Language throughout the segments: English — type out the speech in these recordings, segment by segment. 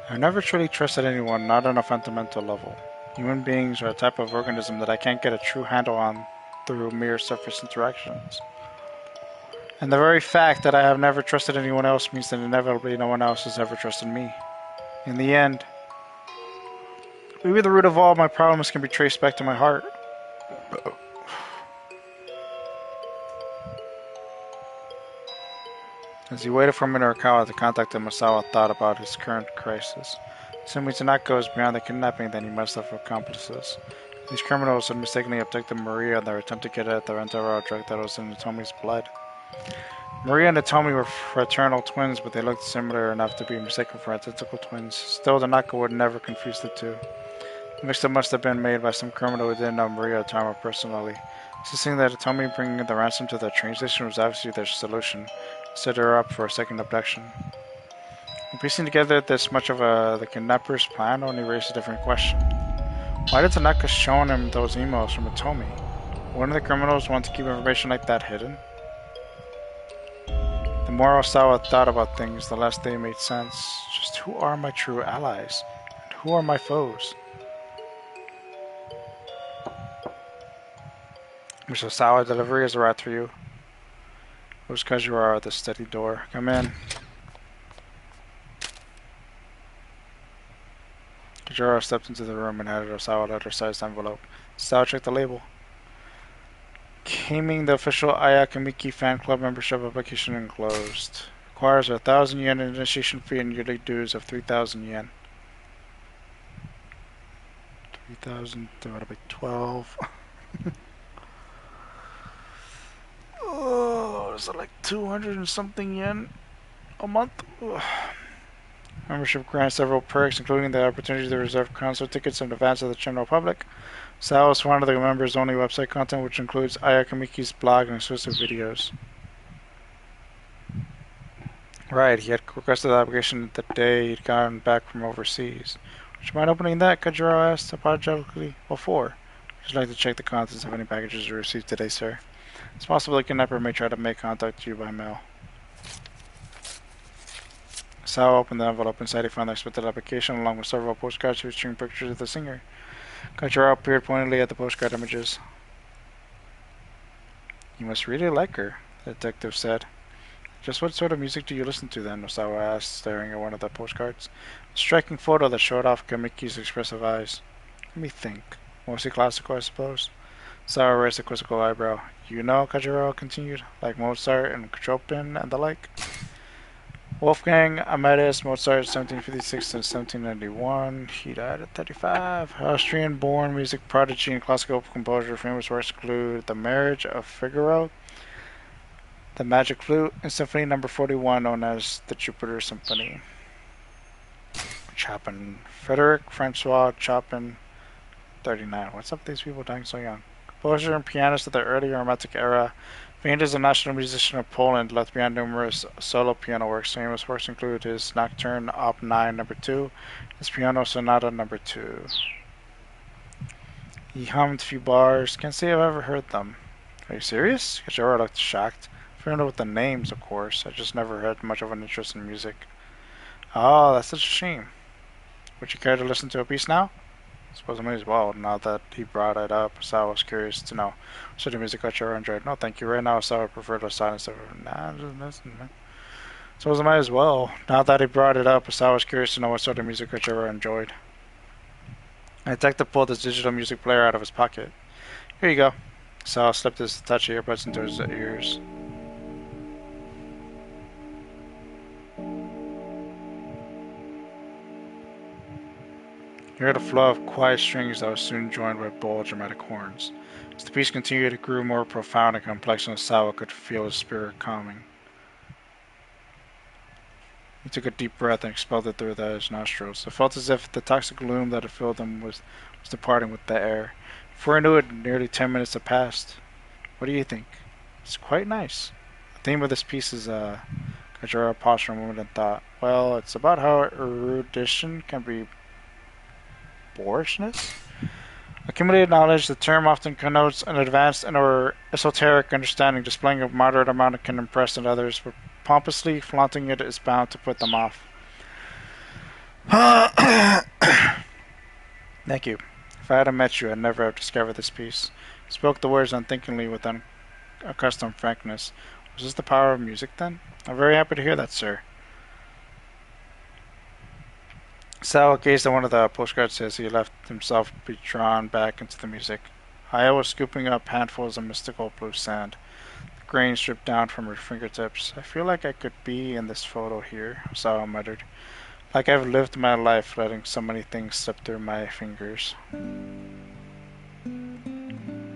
I've never truly trusted anyone, not on a fundamental level. Human beings are a type of organism that I can't get a true handle on through mere surface interactions. And the very fact that I have never trusted anyone else means that inevitably no one else has ever trusted me. In the end, maybe the root of all my problems can be traced back to my heart. As he waited for Minorukawa to contact him, Osawa thought about his current crisis. Assuming Tanaka goes beyond the kidnapping, then he must have accomplices. These criminals had mistakenly abducted Maria in their attempt to get at the antiviral drug that was in Natomi's blood. Maria and Natomi were fraternal twins, but they looked similar enough to be mistaken for identical twins. Still, Tanaka would never confuse the two. The mix-up must have been made by some criminal who didn't know Maria or Tama personally. Insisting that Natomi bring the ransom to the train station was obviously their solution. Set her up for a second abduction. Piecing together this much of the kidnapper's plan only raised a different question. Why did Tanaka show him those emails from Natomi? Wouldn't the criminals want to keep information like that hidden? The more Osawa thought about things, the less they made sense. Just who are my true allies? And who are my foes? Mr. Osawa, delivery has arrived for you. It was Kajiura at the steady door. Come in. Kajiura stepped into the room and handed Osawa a letter-sized envelope. Osawa checked the label. Claiming the official Ayakamiki fan club membership application enclosed. Requires a 1,000 yen initiation fee and yearly dues of 3,000 yen. 3,000 divided by 12. Oh, is it like 200 and something yen a month? Ugh. Membership grants several perks, including the opportunity to reserve concert tickets in advance of the general public. Sal is one of the members' only website content, which includes Ayakamiki's blog and exclusive videos. Right, he had requested the application the day he'd gotten back from overseas. Would you mind opening that? Kajiro asked apologetically. What for? I'd like to check the contents of any packages you received today, sir. It's possible the kidnapper may try to make contact with you by mail. Sal opened the envelope. Inside he found the expected application along with several postcards featuring pictures of the singer. Kajiro peered pointedly at the postcard images. You must really like her, the detective said. Just what sort of music do you listen to then? Osawa asked, staring at one of the postcards. A striking photo that showed off Kamiki's expressive eyes. Let me think. Mostly classical, I suppose. Osawa raised a quizzical eyebrow. You know, Kajiro continued, like Mozart and Chopin and the like. Wolfgang Amadeus Mozart, 1756 to 1791. He died at 35. Austrian-born music prodigy and classical composer. Famous works include The Marriage of Figaro, The Magic Flute, and Symphony No. 41, known as the Jupiter Symphony. Chopin. Frederick Francois Chopin, 39. What's up with these people dying so young? Composer and pianist of the early Romantic era. Famed as a national musician of Poland, left behind numerous solo piano works. Famous works include his Nocturne Op. 9 No. 2, his Piano Sonata No. 2. He hummed a few bars. Can't say I've ever heard them. Are you serious? Kajiro looked shocked. Familiar with the names, of course. I just never had much of an interest in music. Oh, that's such a shame. Would you care to listen to a piece now? I suppose I may as well, now that he brought it up. Osawa was curious to know. What sort of music Kajiro enjoyed? No, thank you. Right now, Osawa preferred the silence of nah, just listen, man. Suppose I might as well. Now that he brought it up, Osawa was curious to know what sort of music Kajiro enjoyed. The detective pulled his digital music player out of his pocket. Here you go. Osawa slipped his touchy earbuds into his ears. He heard a flow of quiet strings that was soon joined by bold, dramatic horns. As the piece continued, it grew more profound and complex, and Osawa could feel his spirit calming. He took a deep breath and expelled it through his nostrils. It felt as if the toxic gloom that had filled him was departing with the air. Before he knew it, nearly 10 minutes had passed. What do you think? It's quite nice. The theme of this piece is, Kajiro paused for a moment and thought, well, it's about how erudition can be boorishness? Accumulated knowledge, the term often connotes an advanced and or esoteric understanding. Displaying a moderate amount can impress others, but pompously flaunting it is bound to put them off. Thank you. If I hadn't met you, I'd never have discovered this piece. He spoke the words unthinkingly with unaccustomed frankness. Was this the power of music, then? I'm very happy to hear that, sir. Sal gazed at one of the postcards as he left himself be drawn back into the music. Aya was scooping up handfuls of mystical blue sand. The grain dripped down from her fingertips. I feel like I could be in this photo here, Osawa muttered. Like I've lived my life letting so many things slip through my fingers.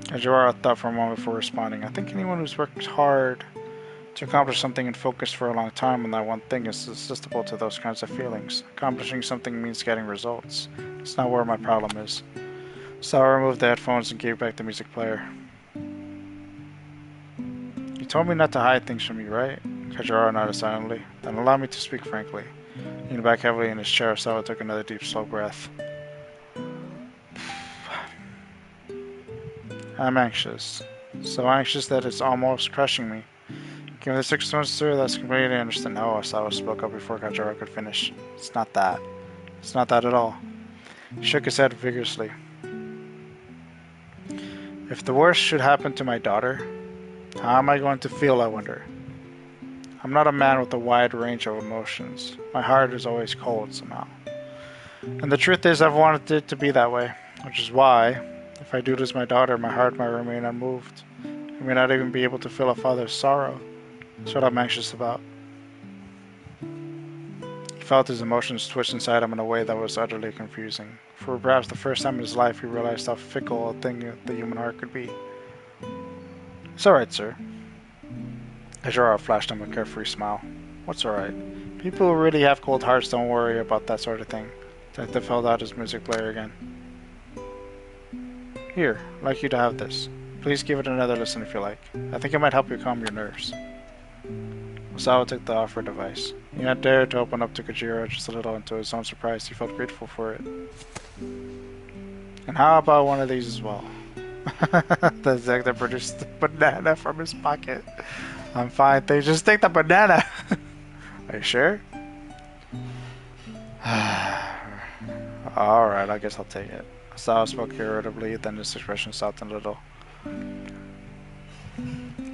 Ajawara thought for a moment before responding. I think anyone who's worked hard to accomplish something and focus for a long time on that one thing is susceptible to those kinds of feelings. Accomplishing something means getting results. It's not where my problem is. Sawa removed the headphones and gave back the music player. You told me not to hide things from you, right? Kajara nodded silently. Then allow me to speak frankly. Leaning back heavily in his chair, Sawa took another deep, slow breath. I'm anxious. So anxious that it's almost crushing me. Given the circumstances, sir, that's completely understood. No, Osawa spoke up before Kajara could finish. It's not that. It's not that at all. He shook his head vigorously. If the worst should happen to my daughter, how am I going to feel, I wonder? I'm not a man with a wide range of emotions. My heart is always cold somehow. And the truth is, I've wanted it to be that way, which is why, if I do lose my daughter, my heart might remain unmoved. I may not even be able to feel a father's sorrow. That's what I'm anxious about. He felt his emotions twitch inside him in a way that was utterly confusing. For perhaps the first time in his life, he realized how fickle a thing the human heart could be. It's alright, sir. Ajara flashed him a carefree smile. What's alright? People who really have cold hearts don't worry about that sort of thing. Detective held out his music player again. Here, I'd like you to have this. Please give it another listen if you like. I think it might help you calm your nerves. Osawa took the offered device. He had dared to open up to Kajira just a little, and to his own surprise, he felt grateful for it. And how about one of these as well? The detective produced the banana from his pocket. I'm fine, they just take the banana. Are you sure? Alright, I guess I'll take it. Osawa spoke irritably, then his expression softened a little.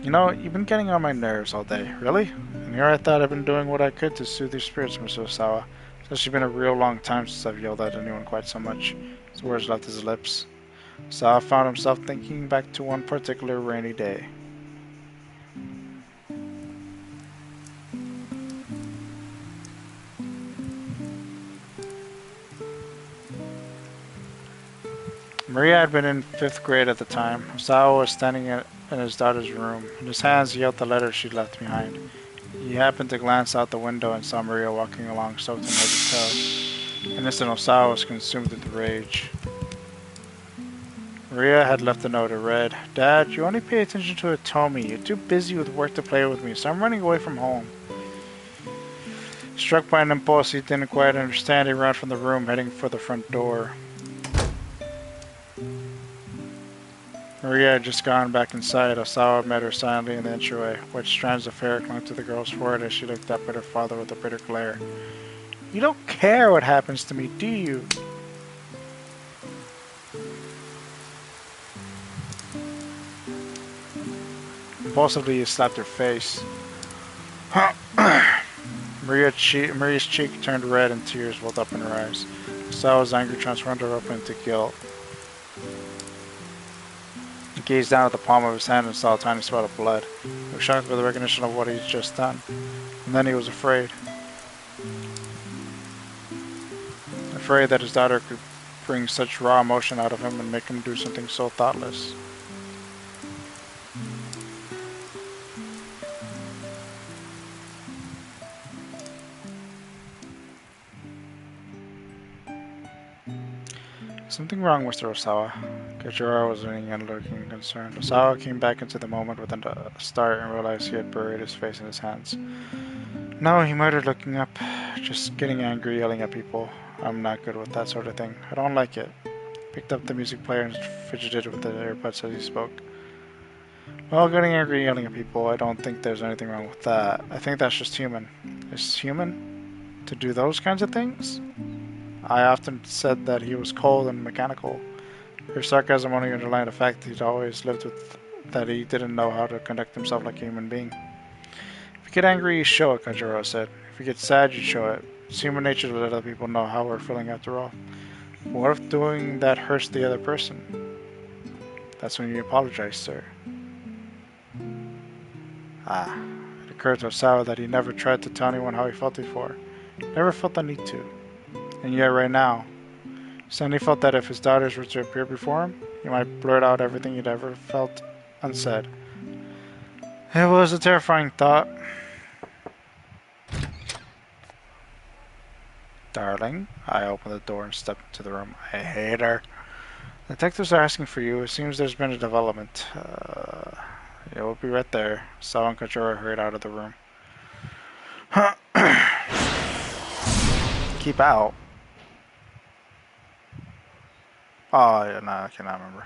You know, you've been getting on my nerves all day. Really? And here I thought I've been doing what I could to soothe your spirits, Mr. Osawa. It's actually been a real long time since I've yelled at anyone quite so much. His words left his lips. Osawa found himself thinking back to one particular rainy day. Maria had been in 5th grade at the time. Osawa was standing in his daughter's room. In his hands, he held the letter she'd left behind. He happened to glance out the window and saw Maria walking along, soaked in head to toe. In instant, Osawa was consumed with rage. Maria had left a note. It read, Dad, you only pay attention to Atomi. You're too busy with work to play with me, so I'm running away from home. Struck by an impulse he didn't quite understand, he ran from the room, heading for the front door. Maria had just gone back inside. Osawa met her silently in the entryway. White strands of hair clung to the girl's forehead as she looked up at her father with a bitter glare. You don't care what happens to me, do you? Impulsively, he slapped her face. Maria's cheek turned red and tears welled up in her eyes. Osawa's anger transformed her up into guilt. He gazed down at the palm of his hand and saw a tiny spot of blood. He was shocked by the recognition of what he'd just done. And then he was afraid. Afraid that his daughter could bring such raw emotion out of him and make him do something so thoughtless. Something wrong, Mr. Osawa. Kajira was leaning and looking concerned. Osawa came back into the moment with a start and realized he had buried his face in his hands. No, he muttered, looking up. Just getting angry, yelling at people. I'm not good with that sort of thing. I don't like it. Picked up the music player and fidgeted with the earbuds as he spoke. Well, getting angry, yelling at people, I don't think there's anything wrong with that. I think that's just human. It's human to do those kinds of things? I often said that he was cold and mechanical. Her sarcasm only underlined the fact that he'd always lived with that he didn't know how to conduct himself like a human being. If you get angry, you show it, Kanjuro said. If you get sad, you show it. It's human nature to let other people know how we're feeling after all. What if doing that hurts the other person? That's when you apologize, sir. Ah, it occurred to Osawa that he never tried to tell anyone how he felt before. Never felt the need to. And yet right now, suddenly felt that if his daughters were to appear before him, he might blurt out everything he'd ever felt unsaid. It was a terrifying thought. Darling, I opened the door and stepped into the room. I hate her. Detectives are asking for you. It seems there's been a development. Yeah, we'll be right there. Sawa and Kachura hurried out of the room. Keep out. Oh, yeah, no, I cannot remember.